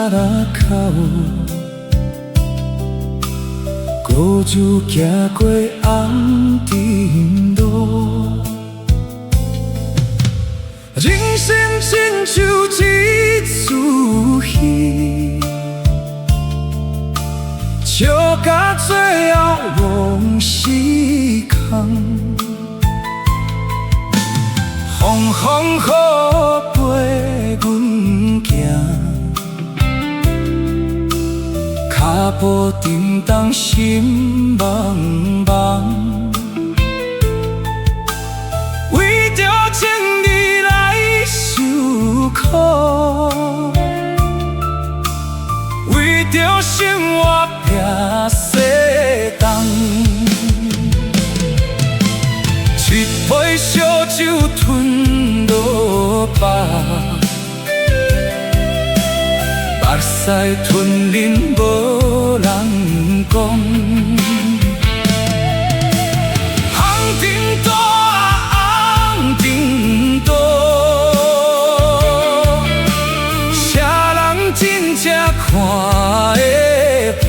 路口，孤舟行过红尘路。人生亲像一出戏，笑到最后往死空。风风雨陪阮行，脚步沉重心茫茫。为着情义来受苦，为着生活拼世东。一杯烧酒吞落腹，目屎吞忍无人讲。红尘路啊，红尘路，啥人真正看会破？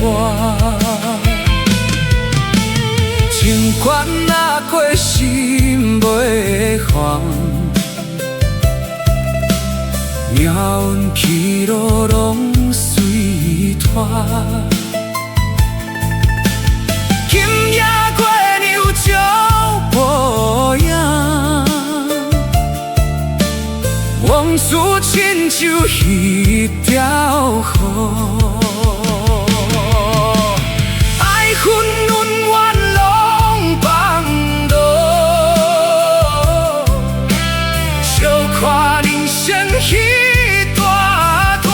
情关若过心袂慌，命运去路拢随拖。今夜过牛照无影，往事亲像一条河。爱恨恩怨拢放落，小看人生彼大段。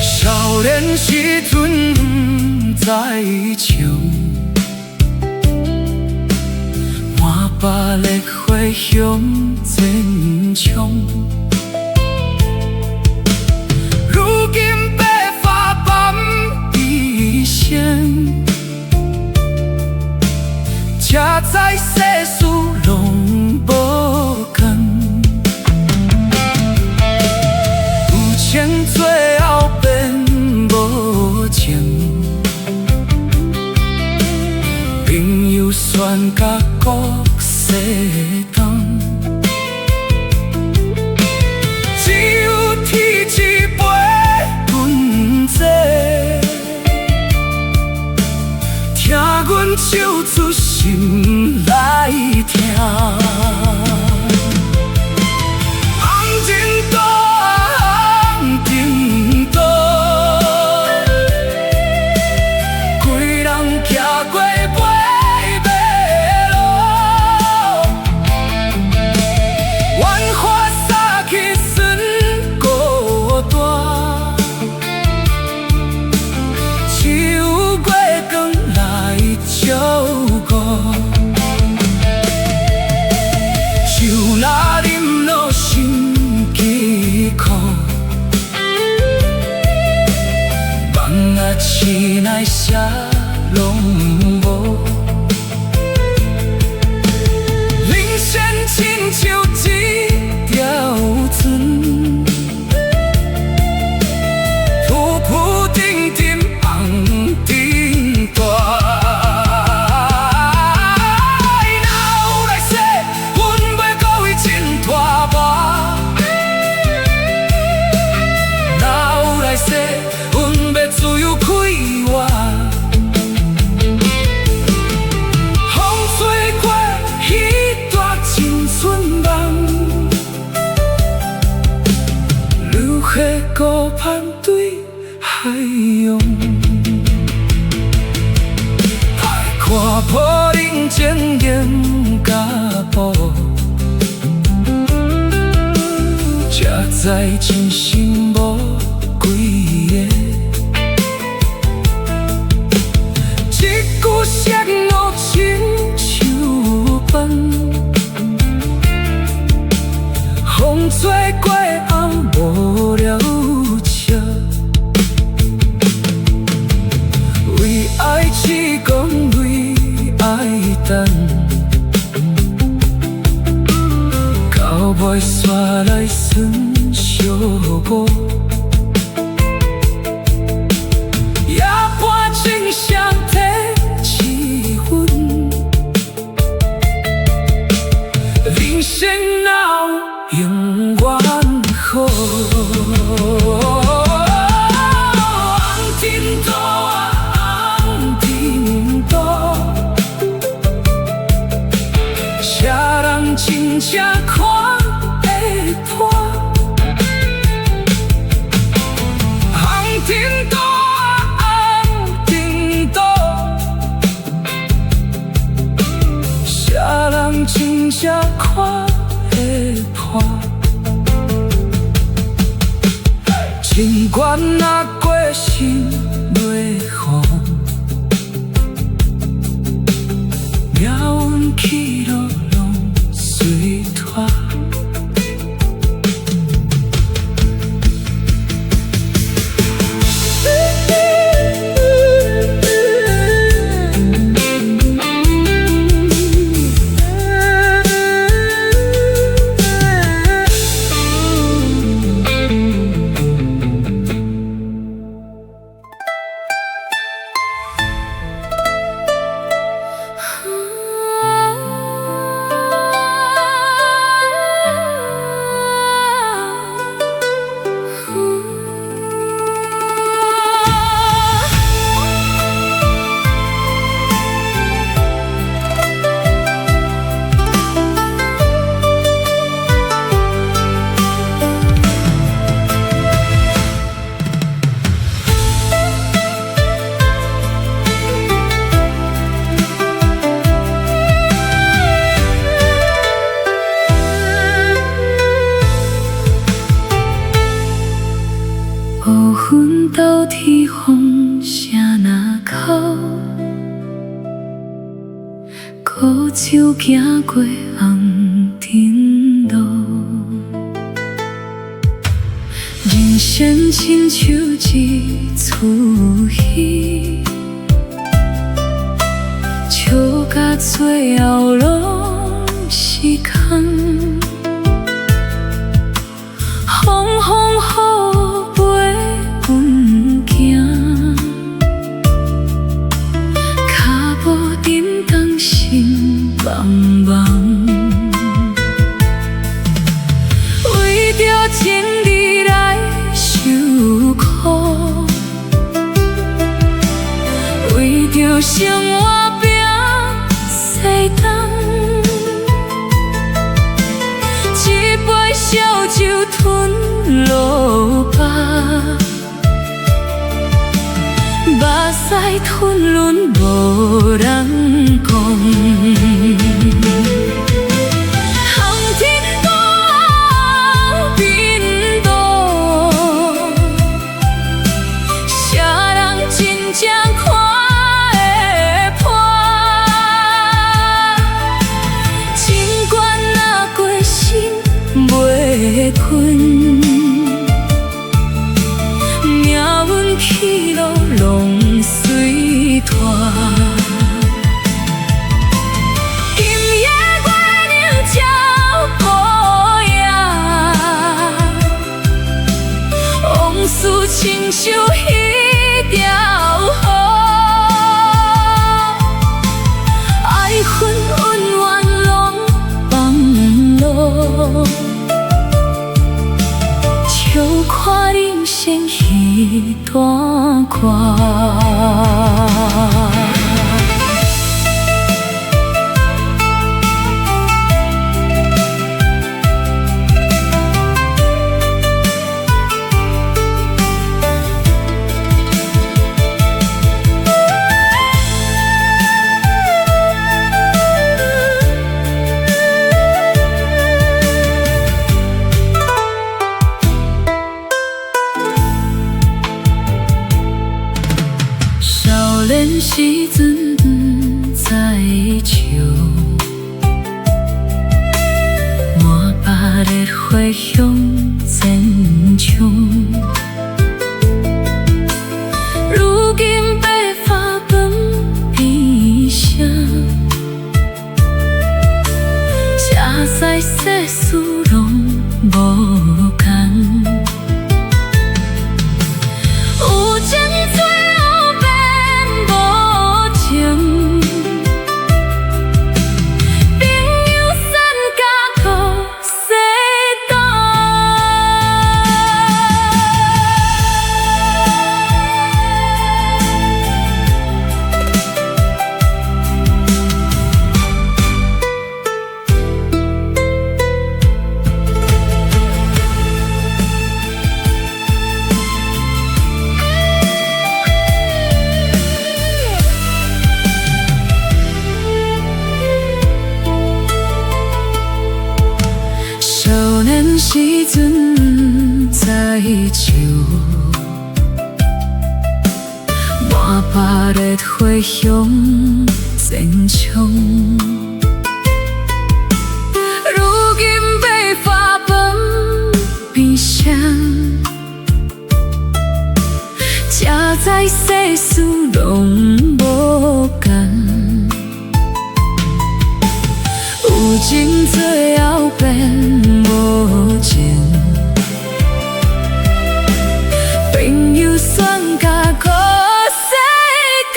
少年时阵不知情，满腹烈火向前冲。如今白发半边身，才知世事拢无共。有情最后变无情，朋友选甲各西东。只有天一陪阮坐，听阮唱出心来听。红尘路啊，红尘路，规人行过陪马路。愿花洒去算孤单，只有月光来照顾。酒若啉落心艰苦，梦若醒来啥拢无。人生亲像一条船，浮浮沉沉红尘大。阮要自由开活，风吹过彼段青春梦，流血孤帆对海洋。看破人情严甲薄，才知真心无几个。一句承诺亲像饭，风吹过后无了情。相顾，夜半钟声提起阮，人生哪有永远好？真正看会破，红尘多红尘多，啥人真正看会破？尽管若过心袂雨，命运去路。随拖，乌云斗天风声若哭，孤舟行过红尘路。人生亲像一出戏，笑到最后拢是空。风风雨陪阮行，脚步沉重心茫茫。为着情义来受苦，为着生活拼西东。一杯烧酒吞落腹，目屎吞润无人讲。红尘多变动，啥人真正看会破？尽管若过心袂困，命运去路拢随拖。今夜月亮照孤夜，往事亲像彼条河，爱恨恩怨拢放落。笑看人生彼段歌。时在酒，满巴的花香真香。如今白发饭边上，才知世事拢无同。有情最后变无情，朋友选甲苦世间。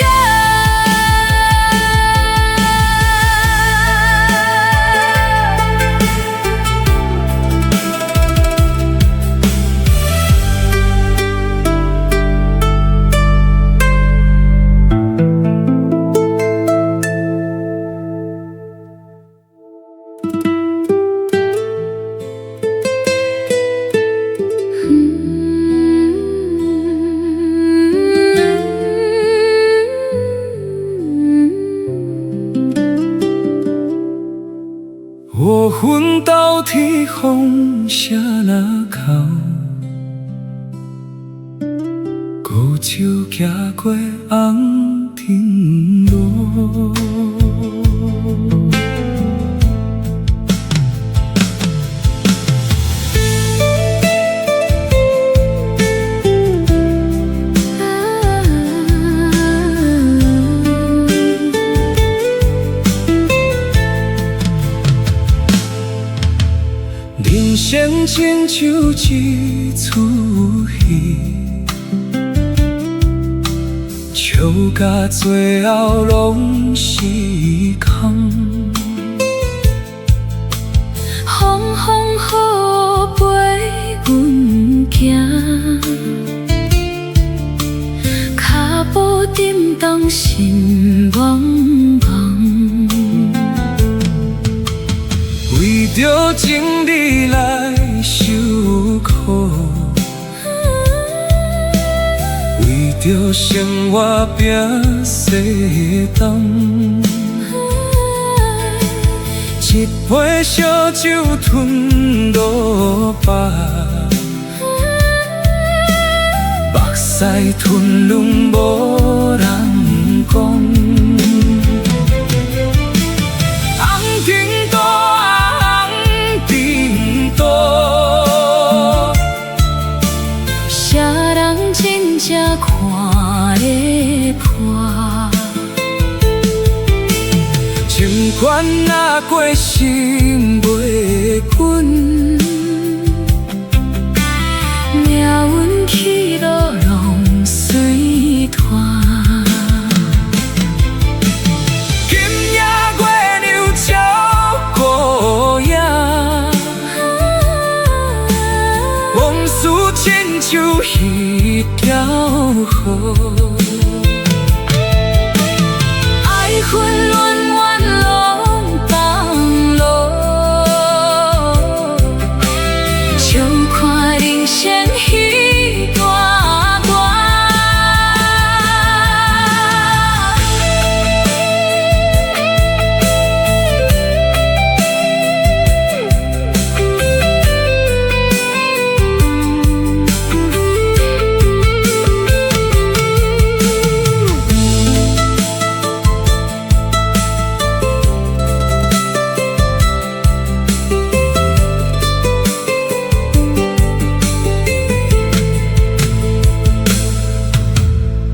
我昏倒天风谁人哭？孤舟行过红尘路。人生亲像一出戏，笑到最后拢是空。风风雨陪阮行，脚步震动心茫茫。为着情你来受苦，为着生活拼西东。一杯烧酒吞落腹，目屎吞拢无人讲。才看得破，情关若过心袂稳，命运去路拢随团。今夜月亮照孤影，往事亲像一条河。爱恨恋怨拢放落，就看人生彼段段。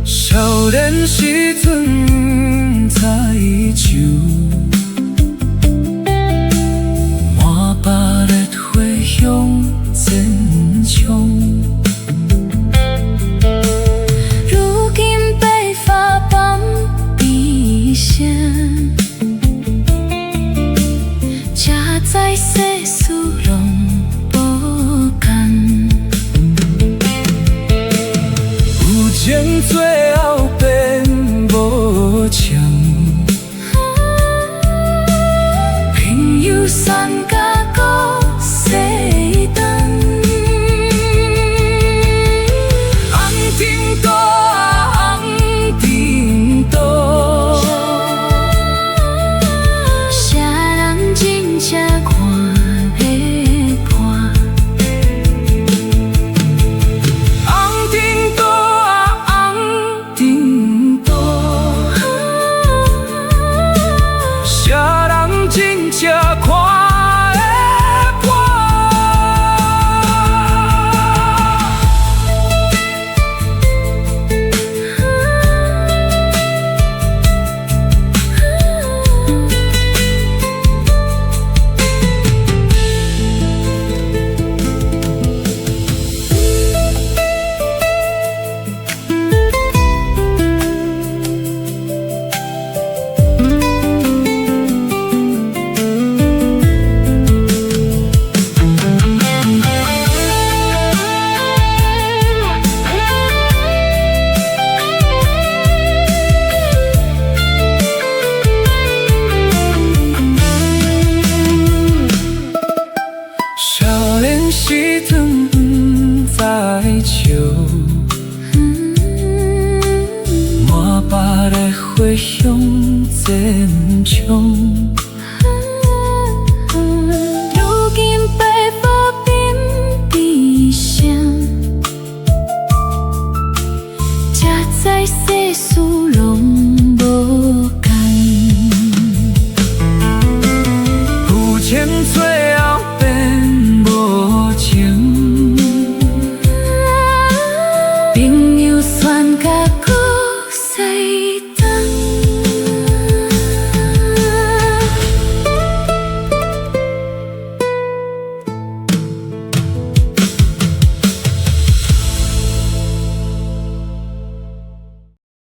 少年时阵在酒，满巴的花香真香。如今白发放边声，才知世事拢无同。有情最